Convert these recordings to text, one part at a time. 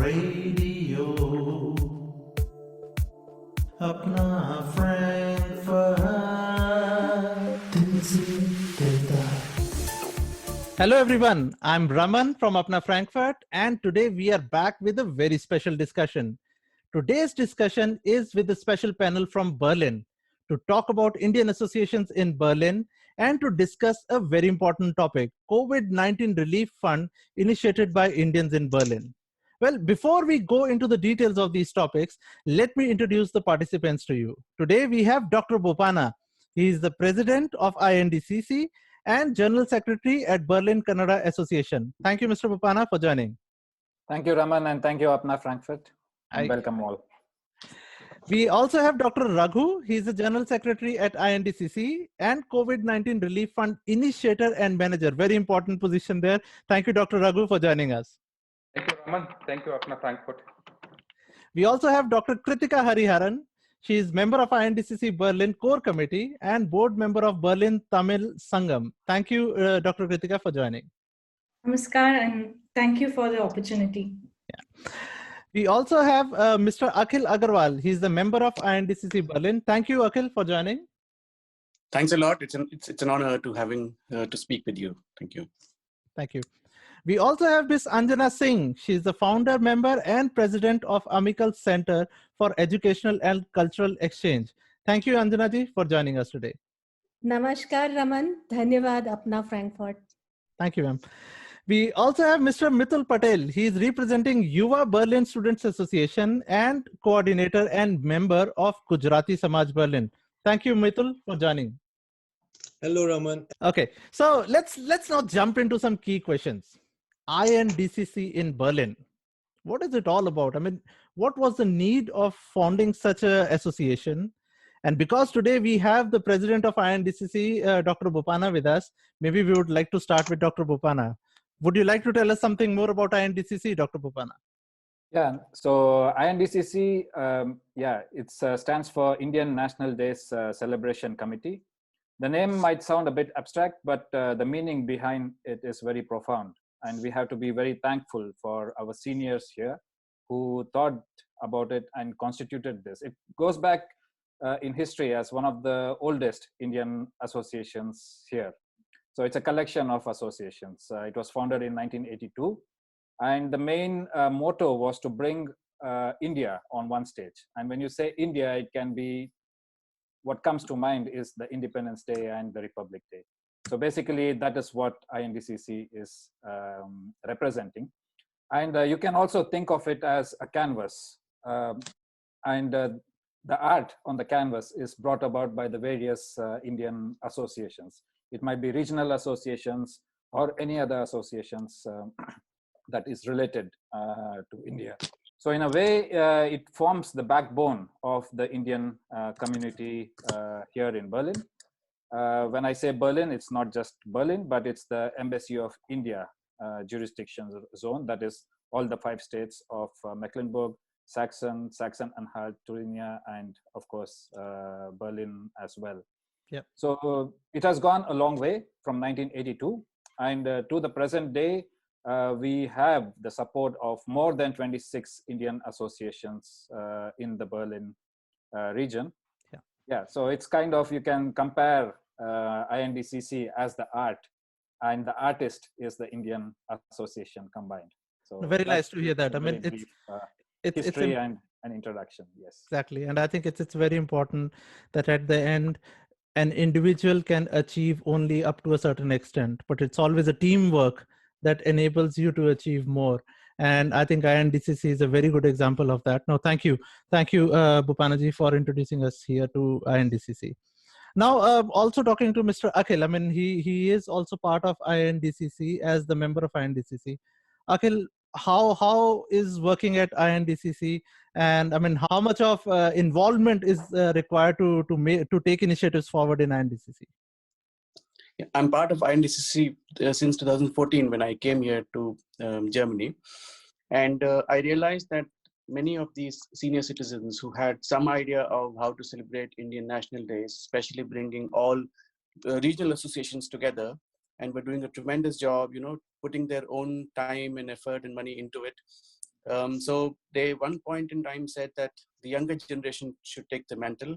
Radio अपना Frankfurt दिल से कहता है. Hello everyone, I'm Raman from Apna Frankfurt, and today we are back with a very special discussion. Today's discussion is with a special panel from Berlin to talk about Indian associations in Berlin and to discuss a very important topic, COVID-19 Relief Fund initiated by Indians in Berlin. Well, before we go into the details of these topics, let me introduce the participants to you. Today we have Dr. Bopana. He is the president of INDCC and General Secretary at Berlin Kannada Association. Thank you, Mr. Bopana, for joining. Thank you, Raman, and thank you, Apna Frankfurt. And welcome all. We also have Dr. Raghu. He's the General Secretary at INDCC and COVID-19 Relief Fund Initiator and Manager. Very important position there. Thank you, Dr. Raghu, for joining us. Thank you, Raman. Thank you, Apna Frankfurt. We also have Dr. Kritika Hariharan. She is member of INDCC Berlin Core Committee and board member of Berlin Tamil Sangam. Thank you, Dr. Kritika, for joining. Namaskar, and thank you for the opportunity. Yeah. We also have Mr. Akhil Agarwal. He's the member of INDCC Berlin. Thank you, Akhil, for joining. Thanks a lot. It's an honor to speak with you. Thank you. Thank you. We also have Ms. Anjana Singh. She is the founder, member, and president of Amical Center for Educational and Cultural Exchange. Thank you, Anjana ji, for joining us today. Namaskar, Raman. Dhanyavad, Apna Frankfurt. Thank you, ma'am. We also have Mr. Mitul Patel. He is representing Yuva Berlin Students Association and coordinator and member of Gujarati Samaj Berlin. Thank you, Mitul, for joining. Hello, Raman. Okay, so let's now jump into some key questions. INDCC in Berlin. What is it all about? I mean, what was the need of founding such an association? And because today we have the president of INDCC, Dr. Bopana, with us, maybe we would like to start with Dr. Bopana. Would you like to tell us something more about INDCC, Dr. Bopana? Yeah, so INDCC, it stands for Indian National Days Celebration Committee. The name might sound a bit abstract, but the meaning behind it is very profound. And we have to be very thankful for our seniors here who thought about it and constituted this. It goes back in history as one of the oldest Indian associations here. So it's a collection of associations. It was founded in 1982. And the main motto was to bring India on one stage. And when you say India, it can be, what comes to mind is the Independence Day and the Republic Day. So basically, that is what INDCC is representing. And you can also think of it as a canvas. The art on the canvas is brought about by the various Indian associations. It might be regional associations or any other associations that is related to India. So in a way, it forms the backbone of the Indian community here in Berlin. When I say Berlin, it's not just Berlin, but it's the Embassy of India jurisdiction zone. That is all the 5 states of Mecklenburg, Saxon-Anhalt, Thuringia, and of course, Berlin as well. Yep. So it has gone a long way from 1982. And to the present day, we have the support of more than 26 Indian associations in the Berlin region. Yeah, so it's kind of, you can compare INDCC as the art, and the artist is the Indian association combined. So very nice to hear that. I mean, it's history and an introduction. Yes, exactly. And I think it's very important that at the end, an individual can achieve only up to a certain extent, but it's always a teamwork that enables you to achieve more. And I think INDCC is a very good example of that. No, thank you. Thank you, Bopanaji, for introducing us here to INDCC. Now, also talking to Mr. Akhil, I mean, he is also part of INDCC as the member of INDCC. Akhil, how is working at INDCC? And I mean, how much of involvement is required to take initiatives forward in INDCC? I'm part of INDCC since 2014 when I came here to Germany. And I realized that many of these senior citizens who had some idea of how to celebrate Indian National Days, especially bringing all regional associations together, and were doing a tremendous job, putting their own time and effort and money into it. So they, one point in time, said that the younger generation should take the mantle.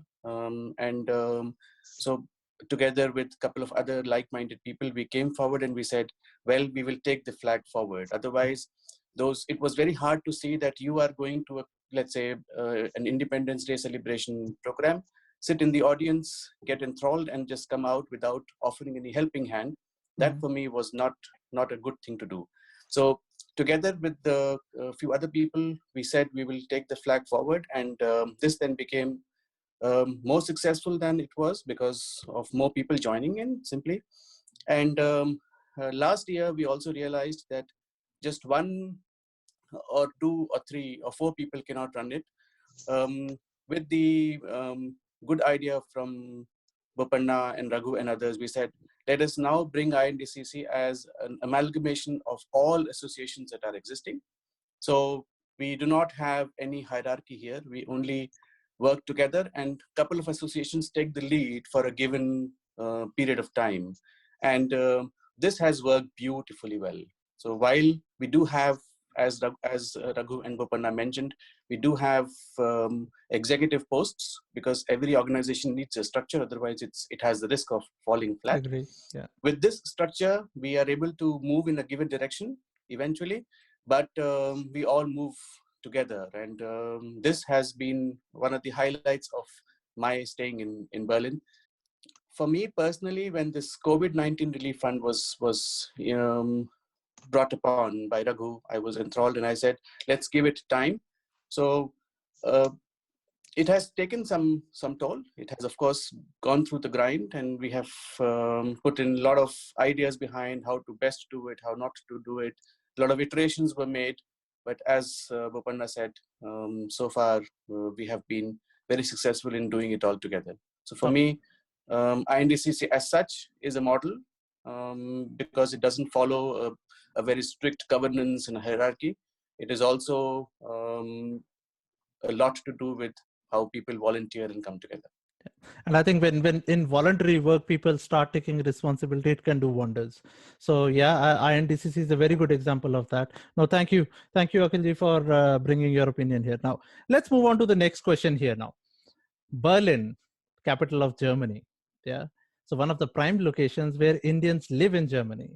So together with a couple of other like-minded people, we came forward and we said, well, we will take the flag forward. Otherwise, it was very hard to see that you are going to, let's say, an Independence Day celebration program, sit in the audience, get enthralled, and just come out without offering any helping hand. That for me was not a good thing to do. So together with a few other people, we said we will take the flag forward, and this then became more successful than it was because of more people joining in, simply. And last year, we also realized that just one or two or three or four people cannot run it. With the good idea from Bopanna and Raghu and others, we said, let us now bring INDCC as an amalgamation of all associations that are existing. So we do not have any hierarchy here. We only work together, and a couple of associations take the lead for a given period of time. And this has worked beautifully well. So while we do have, as Raghu and Bopanna mentioned, we do have executive posts, because every organization needs a structure, otherwise it has the risk of falling flat. Agree. Yeah. With this structure, we are able to move in a given direction eventually, but we all move together. And this has been one of the highlights of my staying in Berlin. For me personally, when this COVID-19 relief fund was brought upon by Raghu, I was enthralled, and I said, let's give it time. So it has taken some toll. It has, of course, gone through the grind, and we have put in a lot of ideas behind how to best do it, how not to do it. A lot of iterations were made, but as Bopanna said, so far we have been very successful in doing it all together. So for me, INDCC as such is a model, because it doesn't follow a very strict governance and hierarchy. It is also a lot to do with how people volunteer and come together. And I think when in voluntary work, people start taking responsibility, it can do wonders. So yeah, INDCC is a very good example of that. No, thank you, Akhilji, for bringing your opinion here. Now, let's move on to the next question here now. Berlin, capital of Germany. Yeah. So one of the prime locations where Indians live in Germany.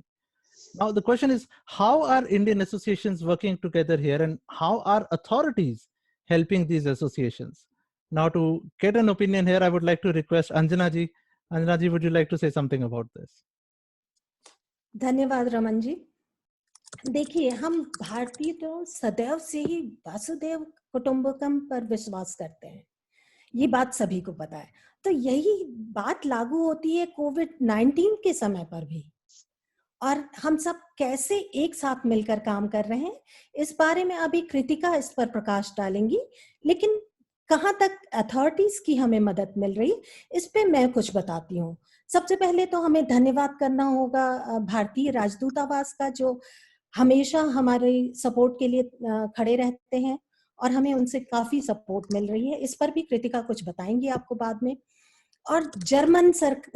Now, the question is, how are Indian associations working together here, and how are authorities helping these associations? Now, to get an opinion here, I would like to request Anjana ji. Anjana ji, would you like to say something about this? धन्यवाद रमन जी। देखिए, हम भारतीय तो सदैव से ही वसुधैव कुटुंबकम पर विश्वास करते हैं, ये बात सभी को पता है। तो यही बात लागू होती है कोविड-19 के समय पर भी, और हम सब कैसे एक साथ मिलकर काम कर रहे हैं, इस बारे में अभी कृतिका इस पर प्रकाश डालेंगी। लेकिन कहाँ तक अथॉरिटीज की हमें मदद मिल रही, इस पे मैं कुछ बताती हूँ। सबसे पहले तो हमें धन्यवाद करना होगा भारतीय राजदूतावास का, जो हमेशा हमारे सपोर्ट के लिए खड़े रहते हैं, और हमें उनसे काफी सपोर्ट मिल रही है। इस पर भी कृतिका कुछ बताएंगी आपको बाद में। और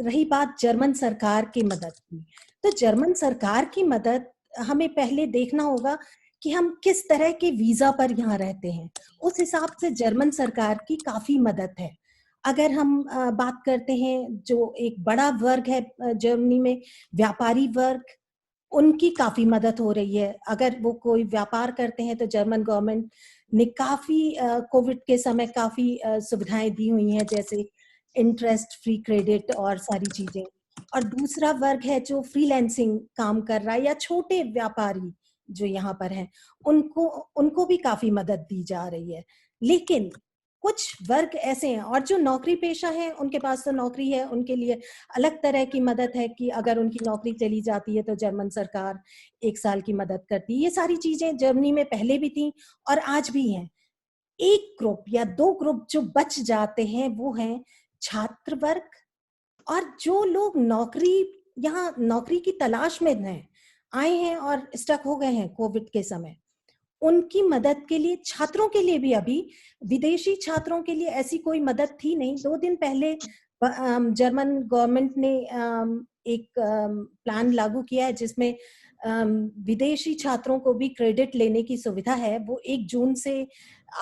रही बात जर्मन सरकार की मदद की, तो जर्मन सरकार की मदद हमें पहले देखना होगा कि हम किस तरह के वीजा पर यहाँ रहते हैं, उस हिसाब से जर्मन सरकार की काफी मदद है। अगर हम बात करते हैं, जो एक बड़ा वर्ग है जर्मनी में, व्यापारी वर्ग, उनकी काफी मदद हो रही है। अगर वो कोई व्यापार करते हैं तो जर्मन गवर्नमेंट ने काफी कोविड के समय काफी सुविधाएं दी हुई हैं, जैसे इंटरेस्ट फ्री क्रेडिट और सारी चीजें। और दूसरा वर्ग है जो फ्रीलांसिंग काम कर रहा है, या छोटे व्यापारी जो यहाँ पर हैं, उनको भी काफी मदद दी जा रही है। लेकिन कुछ वर्ग ऐसे हैं, और जो नौकरी पेशा है, उनके पास तो नौकरी है, उनके लिए अलग तरह की मदद है कि अगर उनकी नौकरी चली जाती है तो जर्मन सरकार 1 साल की मदद करती है। ये सारी चीजें जर्मनी में पहले भी थी और आज भी हैं। एक ग्रुप या 2 ग्रुप जो बच जाते हैं, वो हैं छात्र वर्ग, और जो लोग यहाँ नौकरी की तलाश में आए हैं और स्टक हो गए हैं कोविड के समय, उनकी मदद के लिए, छात्रों के लिए भी अभी, विदेशी छात्रों के लिए ऐसी कोई मदद थी नहीं। 2 दिन पहले जर्मन गवर्नमेंट ने एक प्लान लागू किया है, जिसमें विदेशी छात्रों को भी क्रेडिट लेने की सुविधा है, वो 1 जून से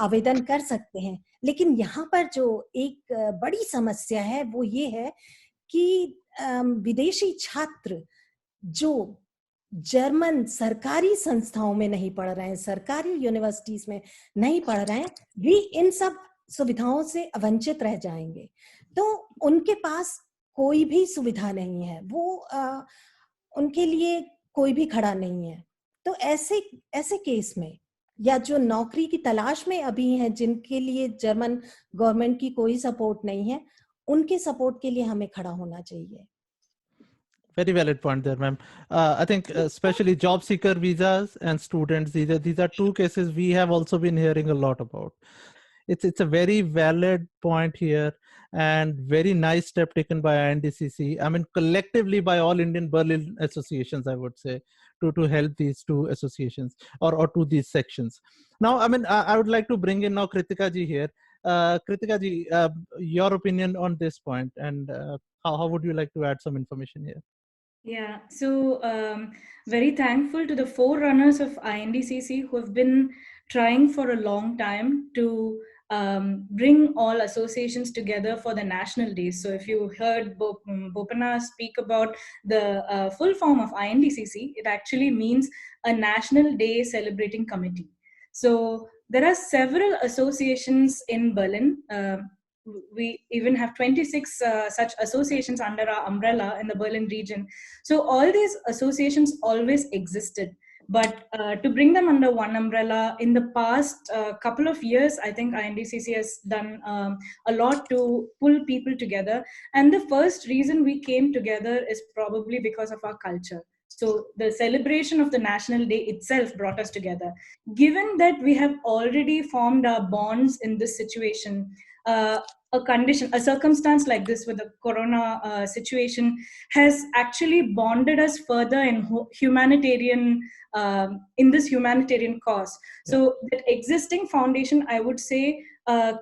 आवेदन कर सकते हैं। लेकिन यहाँ पर जो एक बड़ी समस्या है वो ये है कि विदेशी छात्र जो जर्मन सरकारी संस्थाओं में नहीं पढ़ रहे हैं, सरकारी यूनिवर्सिटीज में नहीं पढ़ रहे हैं, भी इन सब सुविधाओं से वंचित रह जाएंगे। तो उनके पास कोई भी सुविधा नहीं है, वो उनके लिए कोई भी खड़ा नहीं है। तो ऐसे केस में, या जो नौकरी की तलाश में अभी हैं, जिनके लिए जर्मन गवर्नमेंट की कोई सपोर्ट नहीं है, उनके सपोर्ट के लिए हमें खड़ा होना चाहिए। Very valid point there, ma'am. I think especially job seeker visas and students, these are two cases we have also been hearing a lot about. It's a very valid point here, and very nice step taken by INDCC. I mean, collectively by all Indian Berlin associations, I would say, to help these two associations or to these sections. Now, I mean, I would like to bring in now Kritika ji here. Kritika ji, your opinion on this point, and how would you like to add some information here? Yeah, so very thankful to the forerunners of INDCC who have been trying for a long time to bring all associations together for the national days. So if you heard Bopana speak about the full form of INDCC, it actually means a National Day Celebrating Committee. So there are several associations in Berlin. We even have 26 such associations under our umbrella in the Berlin region. So all these associations always existed, but to bring them under one umbrella in the past couple of years, I think INDCC has done a lot to pull people together. And the first reason we came together is probably because of our culture. So the celebration of the National Day itself brought us together. Given that we have already formed our bonds in this situation, a circumstance like this with the corona situation has actually bonded us further in humanitarian, in this humanitarian cause. So that existing foundation, I would say,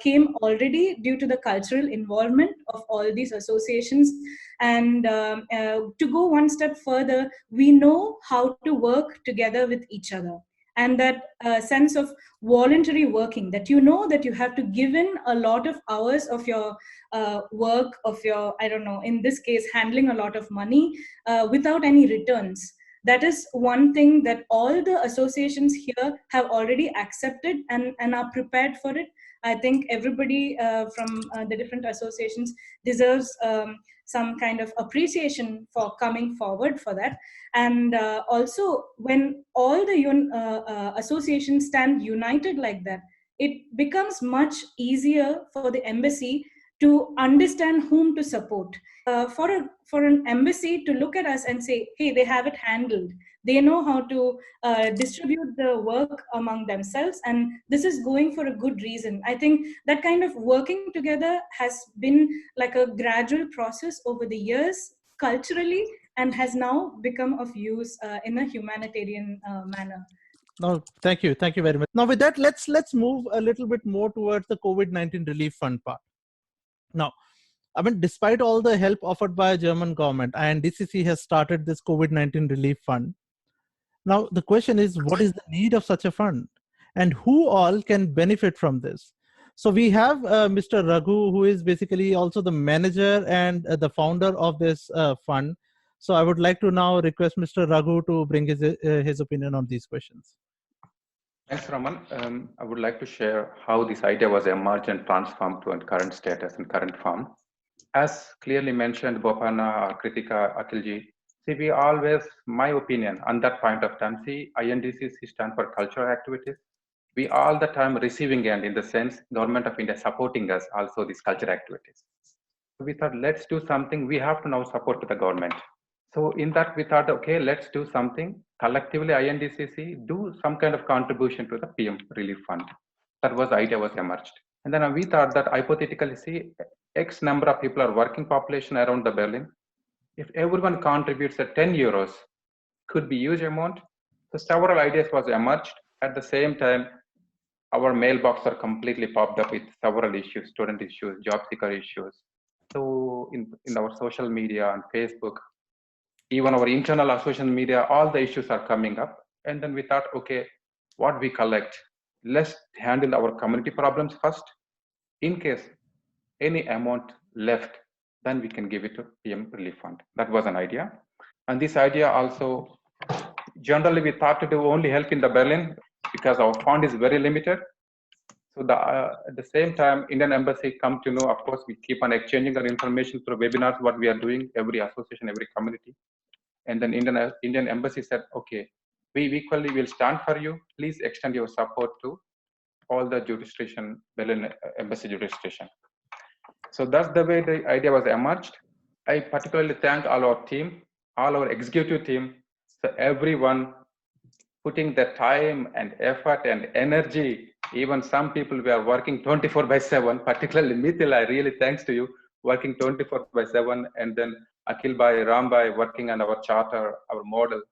came already due to the cultural involvement of all these associations. And to go one step further, we know how to work together with each other. And that sense of voluntary working, that you know that you have to give in a lot of hours of your work, of your, I don't know, in this case, handling a lot of money without any returns. That is one thing that all the associations here have already accepted and are prepared for it. I think everybody from the different associations deserves some kind of appreciation for coming forward for that. And also, when all the associations stand united like that, it becomes much easier for the embassy to understand whom to support. For an embassy to look at us and say, hey, they have it handled. They know how to distribute the work among themselves, and this is going for a good reason. I think that kind of working together has been like a gradual process over the years culturally, and has now become of use in a humanitarian manner. No, thank you very much. Now with that, let's move a little bit more towards the COVID-19 relief fund part. Now, I mean, despite all the help offered by German government, INDCC has started this COVID-19 relief fund. Now, the question is, what is the need of such a fund, and who all can benefit from this? So we have Mr. Raghu, who is basically also the manager and the founder of this fund. So I would like to now request Mr. Raghu to bring his opinion on these questions. Thanks, Raman. I would like to share how this idea was emerged and transformed to its current status and current form. As clearly mentioned, Bopana, Kritika, Akhilji, see, we always, my opinion, on that point of time, see, INDCC stand for cultural activities. We all the time receiving end, in the sense, Government of India supporting us also these cultural activities. So we thought, let's do something. We have to now support the government. So in that, we thought, okay, let's do something. Collectively, INDCC do some kind of contribution to the PM Relief Fund. That was the idea was emerged. And then we thought that hypothetically, see, X number of people are working population around the Berlin. If everyone contributes at 10 euros, could be huge amount. So several ideas was emerged. At the same time, our mailbox are completely popped up with several issues, student issues, job seeker issues. So in our social media and Facebook, even our internal social media, all the issues are coming up. And then we thought, okay, what we collect, let's handle our community problems first. In case any amount left, then we can give it to PM Relief Fund. That was an idea. And this idea also, generally we thought to do only help in the Berlin because our fund is very limited. So at the same time, Indian Embassy come to know, of course, we keep on exchanging our information through webinars, what we are doing, every association, every community. And then Indian Embassy said, okay, we equally will stand for you. Please extend your support to all the jurisdiction, Berlin Embassy jurisdiction. So that's the way the idea was emerged. I particularly thank all our team, all our executive team, so everyone putting the time and effort and energy. Even some people were working 24/7, particularly Mithil, I really thanks to you, working 24/7, and then Akhil Bhai, Ram Bhai working on our charter, our model.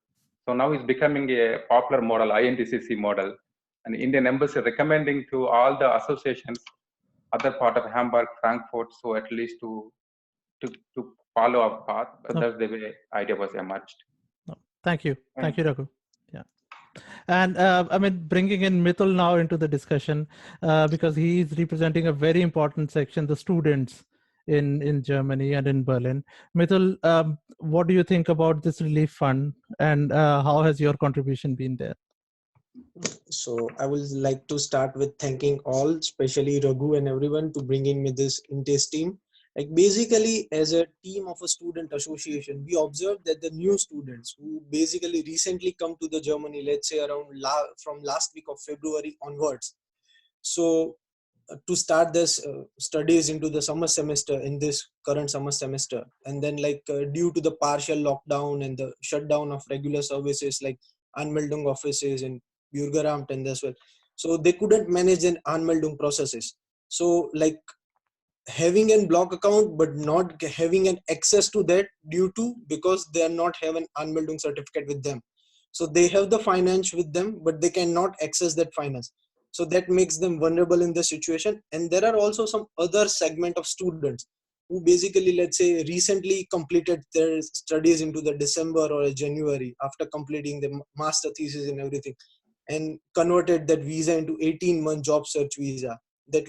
So now it's becoming a popular model, INDCC model, and Indian Embassy recommending to all the associations, other part of Hamburg, Frankfurt, so at least to follow our path. But that's the way idea was emerged. Thank you. Thank you, Raghu. Yeah. And I mean, bringing in Mithil now into the discussion, because he is representing a very important section, the students in Germany and in Berlin. Mithil, what do you think about this relief fund, and how has your contribution been there? So I would like to start with thanking all, especially Raghu and everyone, to bringing me this INTES team. Like basically, as a team of a student association, we observed that the new students who basically recently come to the Germany, let's say around from last week of February onwards. So to start this studies into the summer semester in this current summer semester, and then due to the partial lockdown and the shutdown of regular services like Anmeldung offices and Bürgeramt and as well, so they couldn't manage an Anmeldung processes. So like having a block account but not having an access to that because they are not having Anmeldung certificate with them. So they have the finance with them, but they cannot access that finance. So that makes them vulnerable in the situation. And there are also some other segment of students who basically, let's say, recently completed their studies into the December or January after completing the master thesis and everything, and converted that visa into 18-month job search visa that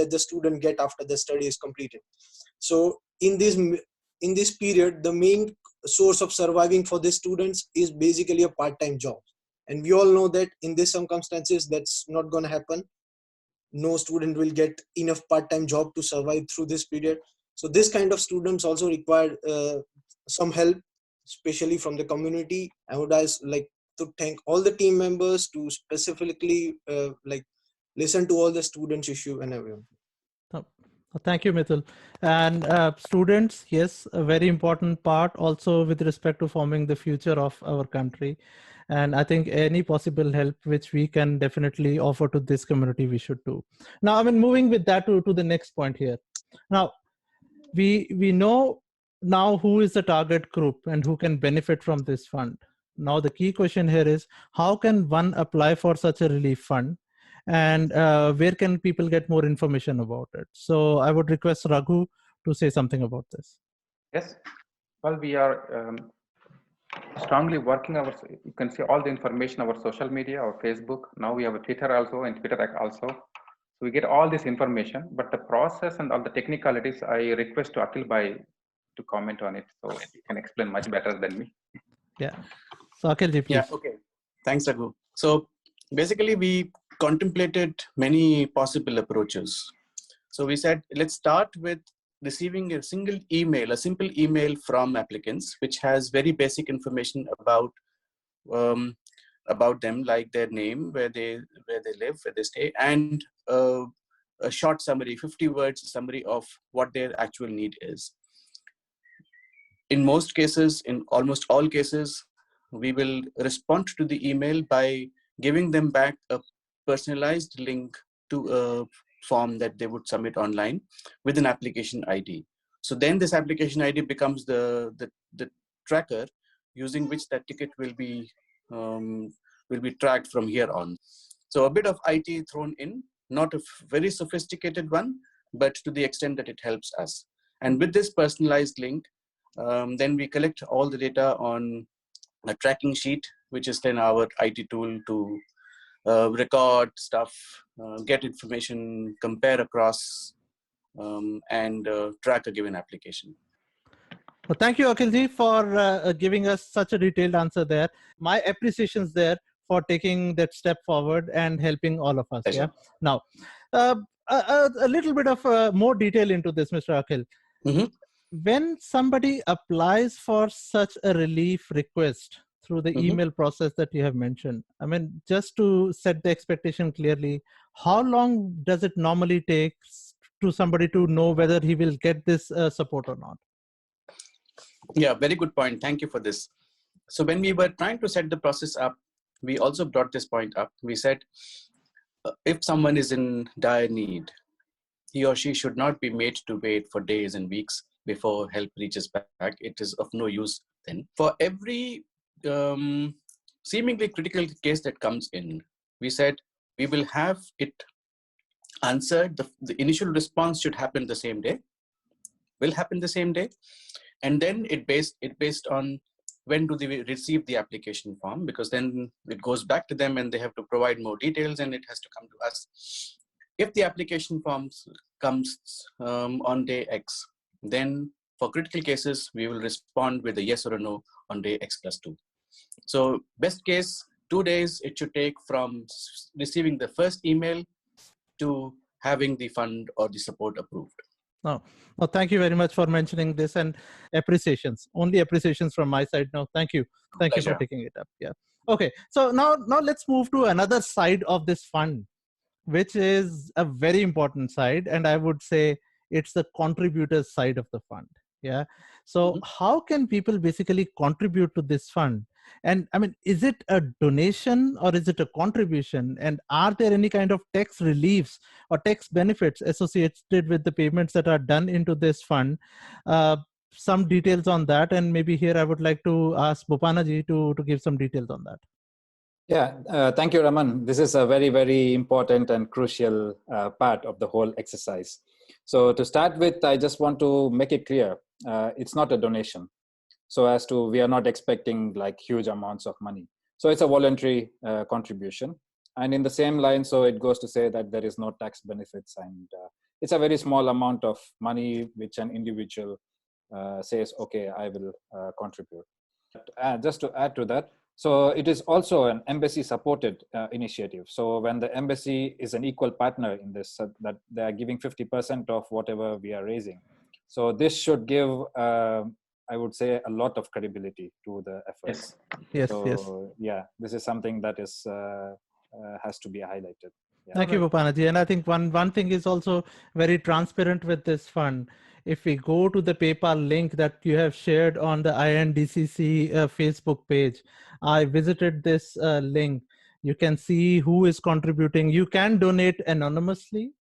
the student get after the study is completed. So in this period, the main source of surviving for the students is basically a part-time job. And we all know that in these circumstances, that's not going to happen. No student will get enough part-time job to survive through this period. So this kind of students also require some help, especially from the community. I would like to thank all the team members to specifically listen to all the students' issue and everyone. Thank you, Mithil. And students, yes, a very important part also with respect to forming the future of our country. And I think any possible help which we can definitely offer to this community, we should do. Now, I mean, moving with that to the next point here. Now, we know now who is the target group and who can benefit from this fund. Now, the key question here is, how can one apply for such a relief fund? And where can people get more information about it? So I would request Raghu to say something about this. Yes, well, we are strongly working you can see all the information, our social media, our Facebook. Now we have a Twitter also and Twitter also. So we get all this information, but the process and all the technicalities, I request to Akhil Bhai to comment on it. So he can explain much better than me. Yeah. So Akhil, please. Yeah, okay. Thanks, Raghu. So basically we contemplated many possible approaches. So we said, let's start with receiving a simple email from applicants, which has very basic information about them, like their name, where they live, where they stay, and a short summary, 50 words summary of what their actual need is. In most cases, in almost all cases, we will respond to the email by giving them back a personalized link to a form that they would submit online with an application ID. So then this application ID becomes the tracker using which that ticket will be tracked from here on. So a bit of IT thrown in, not a very sophisticated one, but to the extent that it helps us. And with this personalized link, Then we collect all the data on a tracking sheet, which is then our IT tool to record stuff, get information, compare across, and track a given application. Well, thank you, Akhilji, for giving us such a detailed answer there. My appreciations there for taking that step forward and helping all of us. Pleasure. Yeah. Now, a little bit of more detail into this, Mr. Akhil. Mm-hmm. When somebody applies for such a relief request through the email process that you have mentioned, I mean, just to set the expectation clearly, how long does it normally take to somebody to know whether he will get this support or not? Yeah, very good point. Thank you for this. So when we were trying to set the process up, we also brought this point up. We said, if someone is in dire need, he or she should not be made to wait for days and weeks before help reaches back. It is of no use then. For every seemingly critical case that comes in, we said we will have it answered. The initial response should happen the same day, will happen the same day. And then it based on when do they receive the application form, because then it goes back to them and they have to provide more details and it has to come to us. If the application forms comes on day X, then for critical cases, we will respond with a yes or a no on day X+2. So best case, 2 days it should take from receiving the first email to having the fund or the support approved. No, well, thank you very much for mentioning this, and appreciations. Only appreciations from my side now. Thank you. Thank you for taking it up. Yeah. Okay. So now let's move to another side of this fund, which is a very important side, and I would say it's the contributors side of the fund. Yeah. So how can people basically contribute to this fund? And I mean, is it a donation or is it a contribution? And are there any kind of tax reliefs or tax benefits associated with the payments that are done into this fund? Some details on that. And maybe here I would like to ask Bopanaji to give some details on that. Yeah, thank you, Raman. This is a very, very important and crucial part of the whole exercise. So to start with, I just want to make it clear, it's not a donation. So as to, we are not expecting like huge amounts of money. So it's a voluntary contribution. And in the same line, so it goes to say that there is no tax benefits, and it's a very small amount of money which an individual says, okay, I will contribute. Just to add to that, so it is also an embassy supported initiative. So when the embassy is an equal partner in this, that they are giving 50% of whatever we are raising. So this should give, I would say, a lot of credibility to the efforts. Yes. So, yes. Yeah, this is something that is has to be highlighted. Yeah. Thank you, Bopanaji. And I think one thing is also very transparent with this fund. If we go to the PayPal link that you have shared on the INDCC Facebook page, I visited this link. You can see who is contributing. You can donate anonymously.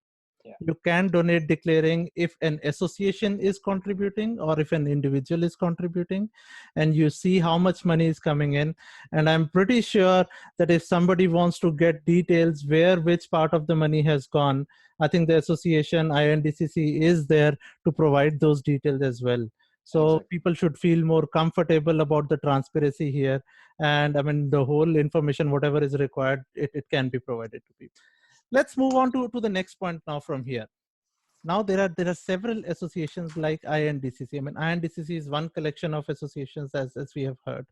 Yeah. You can donate declaring if an association is contributing or if an individual is contributing, and you see how much money is coming in. And I'm pretty sure that if somebody wants to get details where which part of the money has gone, I think the association INDCC is there to provide those details as well. So exactly. People should feel more comfortable about the transparency here. And I mean, the whole information, whatever is required, it can be provided to people. Let's move on to the next point now from here. Now there are several associations like INDCC. I mean, INDCC is one collection of associations, as we have heard.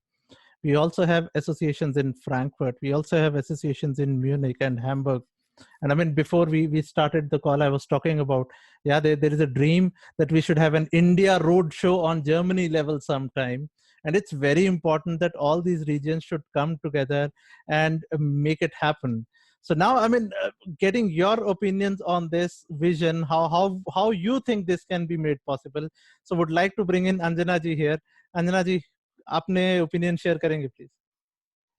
We also have associations in Frankfurt. We also have associations in Munich and Hamburg. And I mean, before we started the call, I was talking about, yeah, there is a dream that we should have an India road show on Germany level sometime. And it's very important that all these regions should come together and make it happen. So now, I mean, getting your opinions on this vision, how you think this can be made possible. So would like to bring in Anjana ji here. Anjana ji, अपने opinion share करेंगे please.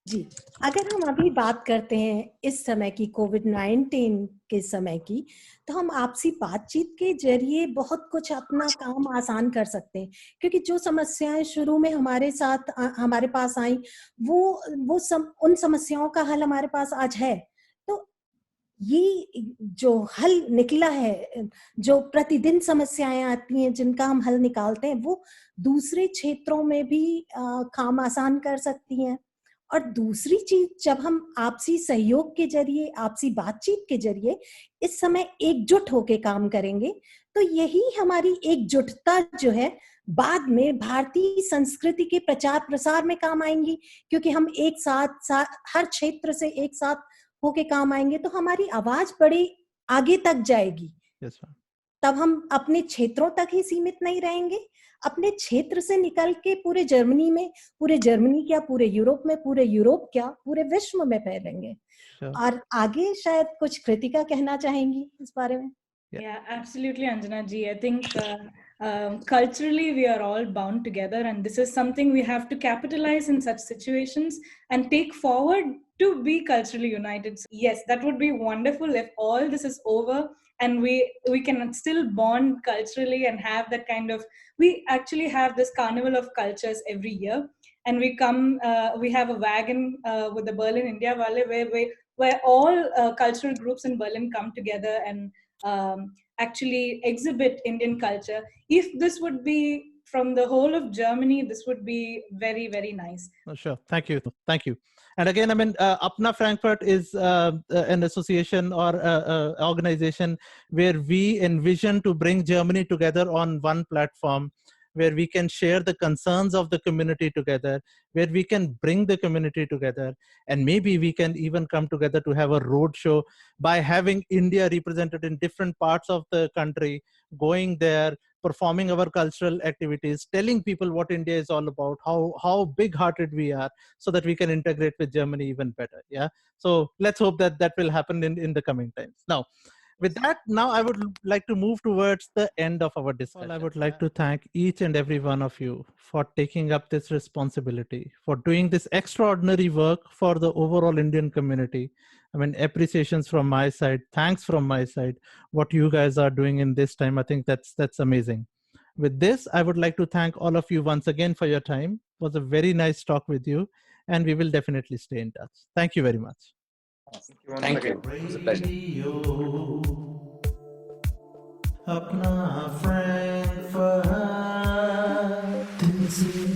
जी, अगर हम अभी बात करते हैं इस समय की कोविड-19 के समय की, तो हम आपसी बातचीत के जरिए बहुत कुछ अपना काम आसान कर सकते हैं, क्योंकि जो समस्याएं शुरू में हमारे साथ हमारे पास आई, उन समस्याओं का हल हमारे पास आज है। तो ये जो हल निकला है, जो प्रतिदिन समस्याएं आती हैं जिनका हम हल निकालते हैं, वो दूसरे क्षेत्रों में भी काम आसान कर सकती हैं। और दूसरी चीज, जब हम आपसी सहयोग के जरिए, आपसी बातचीत के जरिए इस समय एकजुट होके काम करेंगे, तो यही हमारी एकजुटता जो है बाद में भारतीय संस्कृति के प्रचार प्रसार में काम आएंगी, क्योंकि हम एक साथ हर क्षेत्र से एक साथ होके काम आएंगे, तो हमारी आवाज बड़ी आगे तक जाएगी। Yes, ma'am. तब हम अपने क्षेत्रों तक ही सीमित नहीं रहेंगे, अपने क्षेत्र से निकल के पूरे जर्मनी में, पूरे जर्मनी क्या पूरे यूरोप में, पूरे यूरोप क्या पूरे विश्व में फैलेंगे। Sure. और आगे शायद कुछ कृतिका कहना चाहेंगी इस बारे में। Yeah, absolutely, Anjana ji. I think culturally we are all bound together, and this is something we have to capitalize in such situations and take forward to be culturally united. So yes, that would be wonderful if all this is over and we can still bond culturally and have that kind of. We actually have this carnival of cultures every year, and we come. We have a wagon with the Berlin India Wale, where all cultural groups in Berlin come together and actually exhibit Indian culture. If this would be from the whole of Germany, this would be very, very nice. Oh, sure. Thank you. Thank you. And again, I mean, Apna Frankfurt is an association or organization where we envision to bring Germany together on one platform, where we can share the concerns of the community together, where we can bring the community together, and maybe we can even come together to have a road show by having India represented in different parts of the country, going there, performing our cultural activities, telling people what India is all about, how big-hearted we are, so that we can integrate with Germany even better. Yeah. So let's hope that that will happen in the coming times. Now, with that, now I would like to move towards the end of our discussion. Well, I would like to thank each and every one of you for taking up this responsibility, for doing this extraordinary work for the overall Indian community. I mean, appreciations from my side, thanks from my side, what you guys are doing in this time. I think that's amazing. With this, I would like to thank all of you once again for your time. It was a very nice talk with you, and we will definitely stay in touch. Thank you very much. Thank you. It was a pleasure. Radio, अपना Frank Fahad, दिल से